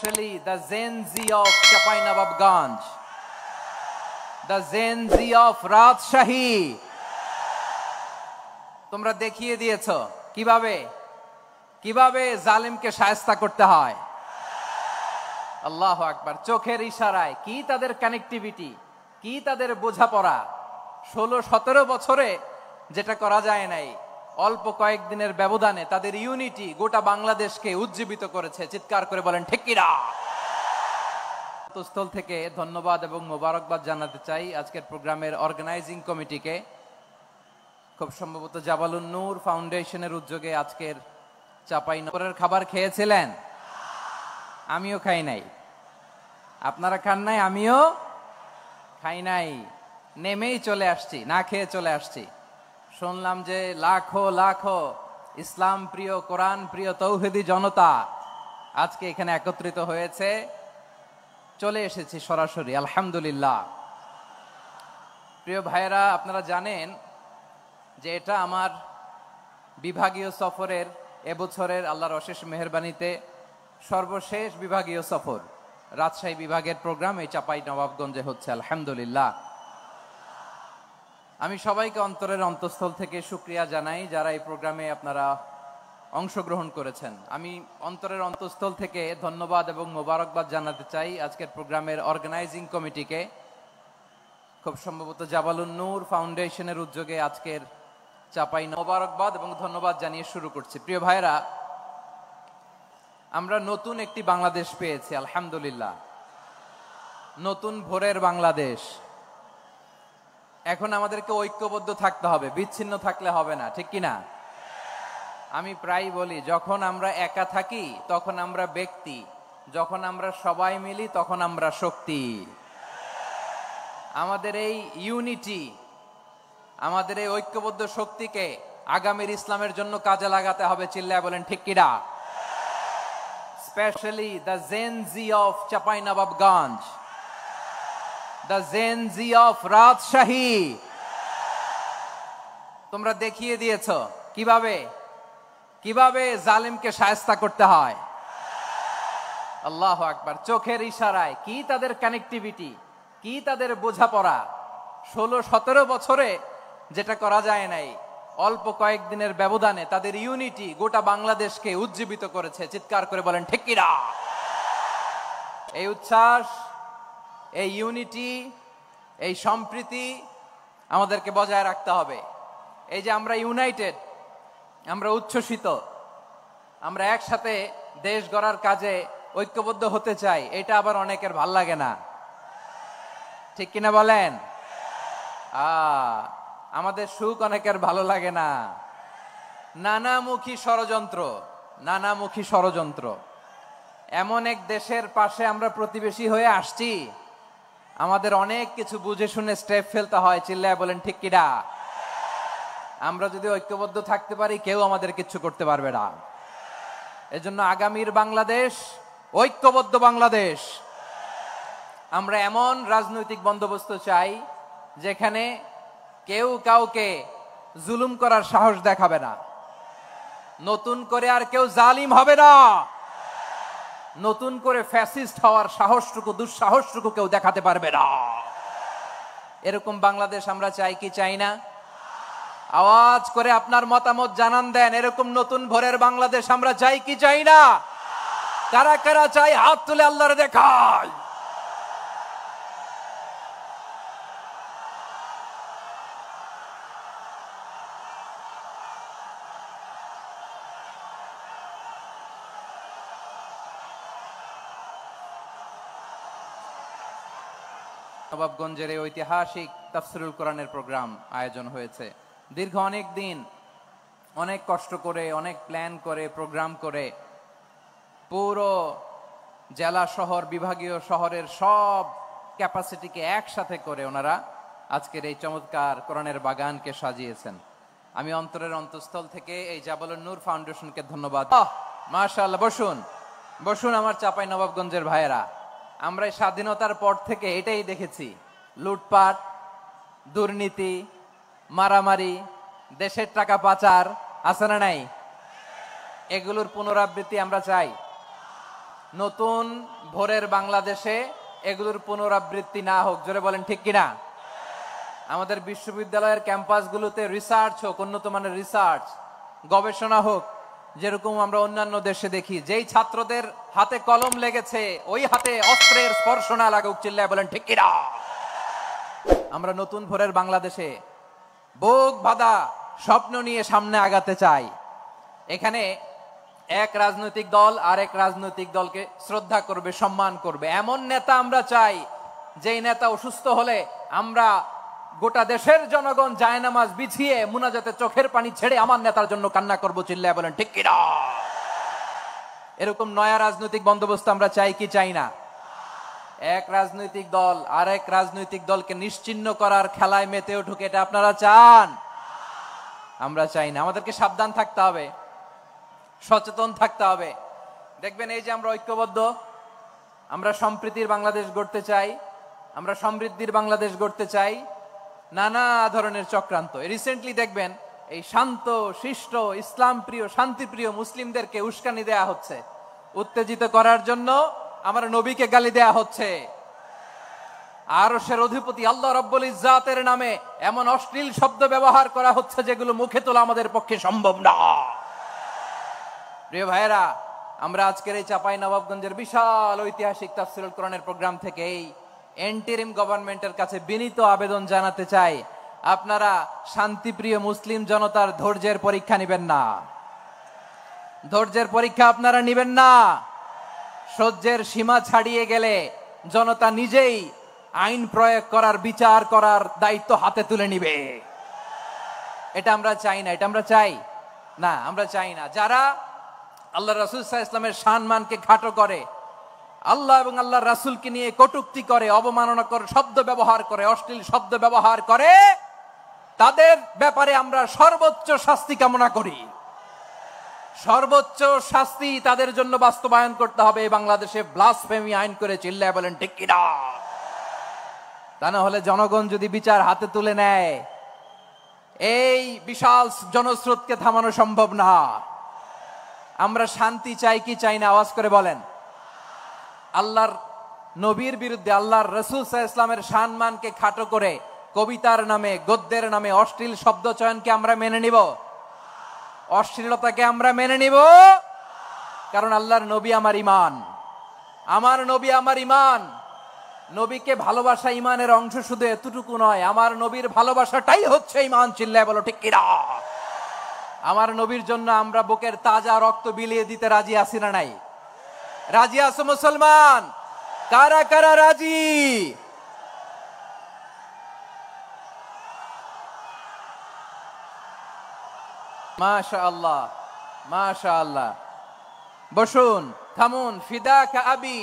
Actually, the Gen Z of Chapainawabganj, the Gen Z of Rajshahi, তোমরা দেখিয়ে দিয়েছো কিভাবে কিভাবে জালিমকে শায়েস্তা করতে হয়। আল্লাহু আকবার। চোখের ইশারায় কি তাদের কানেক্টিভিটি, কি তাদের বোঝাপড়া। 16-17 বছরে যেটা করা যায় নাই, অল্প কয়েকদিনের ব্যবধানে তাদের ইউনিটি গোটা বাংলাদেশকে উজ্জীবিত করেছে। চিৎকার করে বলেন ঠিক কিনা। স্থল থেকে ধন্যবাদ এবং মোবারকবাদ জানাতে চাই আজকের প্রোগ্রামের অর্গানাইজিং কমিটিকে। খুব সম্ভবত জাবালুন নূর ফাউন্ডেশনের উদ্যোগে আজকের চাঁপাইনগরের খাবার খেয়েছিলেন? আমিও খাই নাই। আপনারা খান নাই, আমিও খাই নাই। নেমেই চলে আসছি, না খেয়ে চলে আসছি। শুনলাম যে লাখো লাখো ইসলাম প্রিয়, কোরআন প্রিয় তৌহিদি জনতা আজকে এখানে একত্রিত হয়েছে। চলে এসেছি সরাসরি, আলহামদুলিল্লাহ। প্রিয় ভাইয়েরা, আপনারা জানেন যে এটা আমার বিভাগীয় সফরের এবছরের আল্লাহর অশেষ মেহেরবানিতে সর্বশেষ বিভাগীয় সফর। রাজশাহী বিভাগের প্রোগ্রাম এই চাঁপাইনবাবগঞ্জে হচ্ছে, আলহামদুলিল্লাহ। আমি সবাইকে অন্তরের অন্তঃস্থল থেকে শুকরিয়া জানাই যারা এই প্রোগ্রামে আপনারা অংশগ্রহণ করেছেন। আমি অন্তরের অন্তঃস্থল থেকে ধন্যবাদ এবং মোবারকবাদ জানাতে চাই আজকের প্রোগ্রামের অর্গানাইজিং কমিটিকে। খুব সম্ভবত জাবালুন নূর ফাউন্ডেশনের উদ্যোগে আজকের মোবারকবাদ এবং ধন্যবাদ জানিয়ে শুরু করছি। প্রিয় ভাইরা, আমরা নতুন একটি বাংলাদেশ পেয়েছি, আলহামদুলিল্লাহ। নতুন ভোরের বাংলাদেশ। এখন আমাদেরকে ঐক্যবদ্ধ থাকতে হবে, বিচ্ছিন্ন থাকলে হবে না, ঠিক কিনা? আমি প্রায় বলি, যখন আমরা একা থাকি তখন আমরা ব্যক্তি, যখন আমরা সবাই মিলি তখন আমরা শক্তি। আমাদের এই ইউনিটি, আমাদের এই ঐক্যবদ্ধ শক্তিকে আগামীর ইসলামের জন্য কাজে লাগাতে হবে। চিল্লায় বলেন ঠিক কিনা। Specially the Gen Z of Chapainawabganj, the Gen Z of Rajshahi, তোমরা দেখিয়ে দিয়েছো কিভাবে কিভাবে জালিমকে শায়েস্তা করতে হয়। আল্লাহু আকবার। চোখের ইশারায় কি তাদের কানেক্টিভিটি, কি তাদের বোঝাপড়া। 16-17 বছরে যেটা করা যায় নাই, অল্প কয়েকদিনের ব্যবধানে তাদের ইউনিটি গোটা বাংলাদেশকে উজ্জীবিত করেছে। চিৎকার করে বলেন ঠিক কিনা। এই উচ্ছ্বাস, এই ইউনিটি, এই সম্প্রীতি আমাদেরকে বজায় রাখতে হবে। এই যে আমরা ইউনাইটেড, আমরা উচ্ছ্বসিত, আমরা একসাথে দেশ গড়ার কাজে ঐক্যবদ্ধ হতে চাই, এটা আবার অনেকের ভাল লাগে না, ঠিক কিনা বলেন? আমাদের সুখ অনেকের ভালো লাগে না। নানামুখী ষড়যন্ত্র, নানামুখী ষড়যন্ত্র। এমন এক দেশের পাশে আমরা প্রতিবেশী হয়ে আসছি, আমাদের অনেক কিছু বুঝে শুনে স্টেপ ফেলতে হয়। চিল্লায় বলেন ঠিক কিনা। আমরা যদি ঐক্যবদ্ধ থাকতে পারি, কেউ আমাদের কিচ্ছু করতে পারবে না। এজন্য আগামীর বাংলাদেশ ঐক্যবদ্ধ বাংলাদেশ। আমরা এমন রাজনৈতিক বন্দোবস্ত চাই যেখানে কেউ কাউকে জুলুম করার সাহস দেখাবে না। নতুন করে আর কেউ জালিম হবে না। নতুন করে ফ্যাসিস্ট হওয়ার সাহসটুকু, দুঃসাহসটুকু কেউ দেখাতে পারবে না। এরকম বাংলাদেশ আমরা চাই কি চাই না? আওয়াজ করে আপনার মতামত জানান দেন। এরকম নতুন ভোরের বাংলাদেশ আমরা চাই কি চাই না? কারা কারা চাই হাত তুলে আল্লাহর দেখায়। নবাবগঞ্জের এই ঐতিহাসিক তাফসিরুল কোরআনের প্রোগ্রাম আয়োজন হয়েছে। দীর্ঘ অনেক দিন, অনেক কষ্ট করে, অনেক প্ল্যান করে, প্রোগ্রাম করে পুরো জেলা শহর, বিভাগীয় শহরের সব ক্যাপাসিটিকে একসাথে করে ওনারা আজকের এই চমৎকার কোরআনের বাগানকে সাজিয়েছেন। আমি অন্তরের অন্তঃস্থল থেকে এই জাবালুন নূর ফাউন্ডেশনকে ধন্যবাদ। মাশাআল্লাহ। বসুন বসুন আমার চাঁপাইনবাবগঞ্জের ভাইয়েরা। আমরা স্বাধীনতার পর থেকে এটাই দেখেছি, লুটপাট, দুর্নীতি, মারামারি, দেশের টাকা পাচার, আছে না নাই? এগুলোর পুনরাবৃত্তি আমরা চাই। নতুন ভোরের বাংলাদেশে এগুলোর পুনরাবৃত্তি না হোক। জোরে বলেন ঠিক কিনা? আমাদের বিশ্ববিদ্যালয়ের ক্যাম্পাসগুলোতে রিসার্চ হোক, উন্নত মানের রিসার্চ, গবেষণা হোক, যেরকম আমরা অন্যান্য দেশে দেখি। যেই ছাত্রদের হাতে কলম লেগেছে ওই হাতে অস্ত্রের স্পর্শ না লাগুক। চিল্লায় বলেন ঠিক কিনা? আমরা নতুন ভোরের বাংলাদেশে বুক বাঁধা স্বপ্ন নিয়ে সামনে আগাতে চাই। এখানে এক রাজনৈতিক দল আর এক রাজনৈতিক দলকে শ্রদ্ধা করবে, সম্মান করবে, এমন নেতা আমরা চাই যেই নেতা অসুস্থ হলে আমরা গোটা দেশের জনগণ জায়নামাজ বিছিয়ে মুনাজাতে চোখের পানি ছেড়ে আমার নেতার জন্য কান্না করবো। চিল্লায় বলেন ঠিক কিনা? এরকম নয়া রাজনৈতিক বন্দোবস্ত আমরা চাই কি চাই না? এক রাজনৈতিক দল আর এক রাজনৈতিক দলকে নিশ্চিহ্ন করার খেলায় মেতে উঠুক, এটা আপনারা চান? আমরা চাই না। আমাদেরকে সাবধান থাকতে হবে, সচেতন থাকতে হবে। দেখবেন এই যে আমরা ঐক্যবদ্ধ, আমরা সম্প্রীতির বাংলাদেশ গড়তে চাই, আমরা সমৃদ্ধির বাংলাদেশ গড়তে চাই, নানা ধরনের চক্রান্ত। রিসেন্টলি দেখবেন এই শান্ত শিষ্ট ইসলাম প্রিয় শান্তিপ্রিয় মুসলিমদেরকে উস্কানি দেয়া হচ্ছে, উত্তেজিত করার জন্য আমার নবীকে গালি দেয়া হচ্ছে। আরশের অধিপতি আল্লাহ রাব্বুল ইজ্জাতের নামে এমন অশ্লীল শব্দ ব্যবহার করা হচ্ছে যেগুলো মুখে তোলা আমাদের পক্ষে সম্ভব না। প্রিয় ভাইয়েরা, আমরা আজকের এই চাঁপাইনবাবগঞ্জের বিশাল ঐতিহাসিক তাফসীরুল কোরআনের প্রোগ্রাম থেকে এই এন্টিরিম গভর্নমেন্টের কাছে বিনীত আবেদন জানাতে চাই, আপনারা শান্তিপ্রিয় মুসলিম জনতার ধৈর্যের পরীক্ষা নেবেন না। ধৈর্যের পরীক্ষা আপনারা নেবেন না। সহ্যের সীমা ছাড়িয়ে গেলে জনতা নিজেই আইন প্রয়োগ করার, বিচার করার দায়িত্ব হাতে তুলে নিবে। এটা আমরা চাই না। এটা আমরা চাই না, আমরা চাই না। যারা আল্লাহ রাসূল সাল্লাল্লাহু আলাইহি ওয়াসাল্লামের সম্মানকে খাটো করে, আল্লাহ এবং আল্লাহর রাসূলকে নিয়ে কটূক্তি করে, অবমাননাকর শব্দ ব্যবহার করে, অশ্লীল শব্দ ব্যবহার করে, তাদের ব্যাপারে আমরা সর্বোচ্চ শাস্তি কামনা করি। সর্বোচ্চ শাস্তি তাদের জন্য বাস্তবায়ন করতে হবে। বাংলাদেশে ব্লাসফেমি আইন করে। চিল্লায় বলেন ঠিক কিনা? তা না হলে জনগণ যদি বিচার হাতে তুলে নেয়, এই বিশাল জনস্রোতকে থামানো সম্ভব না। আমরা শান্তি চাই কি চাই না? আওয়াজ করে বলেন। আল্লাহর নবীর বিরুদ্ধে, আল্লাহর রাসূল সাল্লাল্লাহু আলাইহি ওয়াসাল্লামের সম্মানকে খাটো করে কবিতার নামে, গদ্যের নামে অশ্লীল শব্দ চয়নকে আমরা মেনে নিব? অশ্লীলতাকে আমরা মেনে নিব? কারণ আল্লাহর নবী আমার ঈমান, আমার নবী আমার ঈমান। নবীকে ভালোবাসা ঈমানের অংশ শুধু এতটুকু নয়, আমার নবীর ভালোবাসাটাই হচ্ছে ঈমান। চিল্লায় বলো ঠিক কিনা? আমার নবীর জন্য আমরা বুকের তাজা রক্ত বিলিয়ে দিতে রাজি আছি না নাই? রাজি আছো মুসলমান? কারা কারা রাজি? মাশাআল্লাহ, মাশাআল্লাহ। বসুন, থামুন। ফিদাকা আবি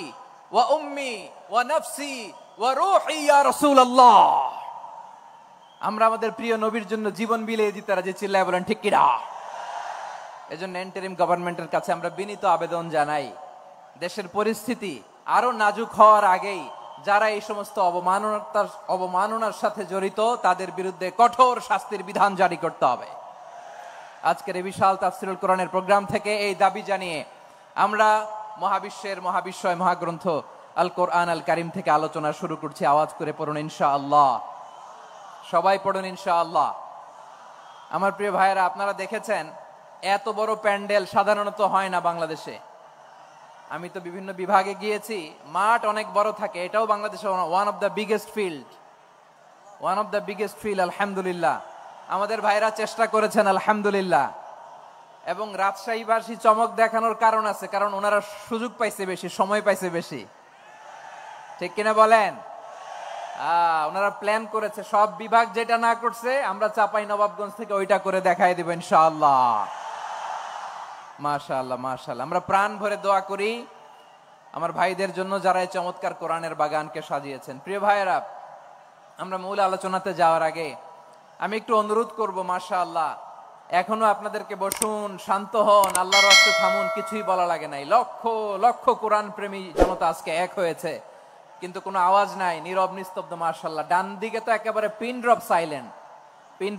ওয়া উম্মি ওয়া নাফসি ওয়া রূহি ইয়া রাসূলুল্লাহ। আমরা আমাদের প্রিয় নবীর জন্য জীবন বিলিয়ে দিতে রাজি। চিল্লায় বলেন ঠিক কিনা? এজন্য ইন্টারিম গভর্নমেন্টের কাছে আমরা বিনীত আবেদন জানাই, দেশের পরিস্থিতি আরো নাজুক হওয়ার আগেই যারা এই সমস্ত অবমাননার সাথে জড়িত তাদের বিরুদ্ধে কঠোর শাস্তির বিধান জারি করতে হবে। আজকের এই বিশাল তাফসীরুল কোরআনের প্রোগ্রাম থেকে এই দাবি জানিয়ে আমরা মহাবিশ্বের মহাবিশ্বয় মহাগ্রন্থ আল কোরআন আল কারীম থেকে আলোচনা শুরু করছি। আওয়াজ করে পড়ুন ইনশাআল্লাহ। সবাই পড়ুন ইনশাআল্লাহ। আমার প্রিয় ভাইয়েরা, আপনারা দেখেছেন এত বড় প্যান্ডেল সাধারণত হয় না বাংলাদেশে। আমি তো বিভিন্ন বিভাগে গিয়েছি, মাঠ অনেক বড় থাকে। এটাও বাংলাদেশে one of the biggest field. আলহামদুলিল্লাহ, আমাদের ভাইরা চেষ্টা করেছেন আলহামদুলিল্লাহ। এবং রাজশাহীবাসী চমক দেখানোর কারণ আছে, কারণ ওনারা সুযোগ পাইছে বেশি, সময় পাইছে বেশি। ঠিক কিনা বলেন? ওনারা প্ল্যান করেছে। সব বিভাগ যেটা না করছে আমরা চাঁপাইনবাবগঞ্জ থেকে ওইটা করে দেখাই দেব ইনশাআল্লাহ। মাশাআল্লাহ, মাশাআল্লাহ। আমরা প্রাণ ভরে দোয়া করি আমার ভাইদের জন্য যারা এই চমৎকার কোরআনের বাগানকে সাজিয়েছেন। প্রিয় ভাইয়েরা, আমরা মূল আলোচনাতে যাওয়ার আগে আমি একটু অনুরোধ করব, মাশাআল্লাহ, এখনো আপনাদেরকে বসুন, শান্ত হন, আল্লাহর রাস্তায় থামুন, কিছুই বলা লাগে নাই। লক্ষ লক্ষ কোরআন প্রেমী জনতা আজকে এক হয়েছে, কিন্তু কোনো আওয়াজ নাই, নীরব নিস্তব্ধ। মাশাআল্লাহ। ডান দিকে তো একেবারে পিন ড্রপ সাইলেন্ট। পিন